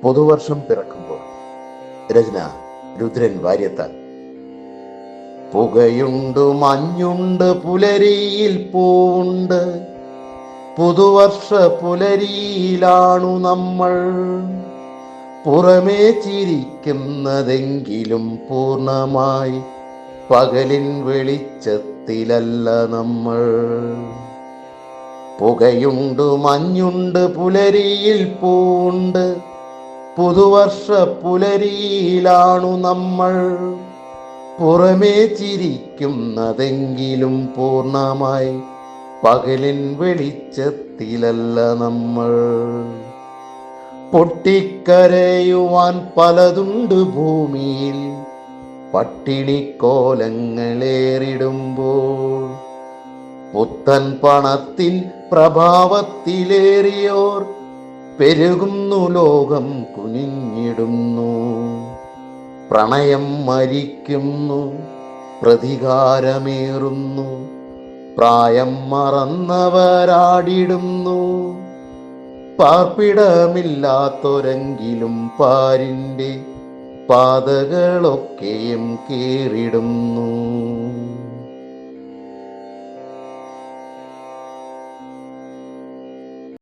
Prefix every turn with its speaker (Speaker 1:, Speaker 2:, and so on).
Speaker 1: പുതുവർഷം പിറക്കുമ്പോൾ. രചന രുദ്രൻ വാര്യത്താൻ. പുകയുണ്ട്, മഞ്ഞുണ്ട്, പുലരിയിൽ പൂവുണ്ട്, പുതുവർഷ പുലരിയിലാണു നമ്മൾ. പുറമേ ചിരിക്കുന്നതെങ്കിലും പൂർണ്ണമായി പകലിൻ വെളിച്ചത്തിലല്ല നമ്മൾ. പുകയുണ്ട്, മഞ്ഞുണ്ട്, പുലരിയിൽ പൂവുണ്ട്, പുതുവർഷ പുലരിയിലാണു നമ്മൾ. പുറമേ ചിരിക്കുന്നതെങ്കിലും പൂർണ്ണമായി പകലിൻ വെളിച്ചത്തിലല്ല നമ്മൾ. പൊട്ടിക്കരയുവാൻ പലതുണ്ട് ഭൂമിയിൽ, പട്ടിണിക്കോലങ്ങളേറിടുമ്പോൾ. പുത്തൻ പണത്തിൻ പ്രഭാവത്തിലേറിയോർ പെരുകുന്നു, ലോകം കുനിഞ്ഞിടുന്നു. പ്രണയം മരിക്കുന്നു, പ്രതികാരമേറുന്നു, പ്രായം മറന്നവരാടിടുന്നു. പാർപ്പിടമില്ലാത്തൊരെങ്കിലും പാരിൻ്റെ പാതകളൊക്കെയും കീറിടുന്നു.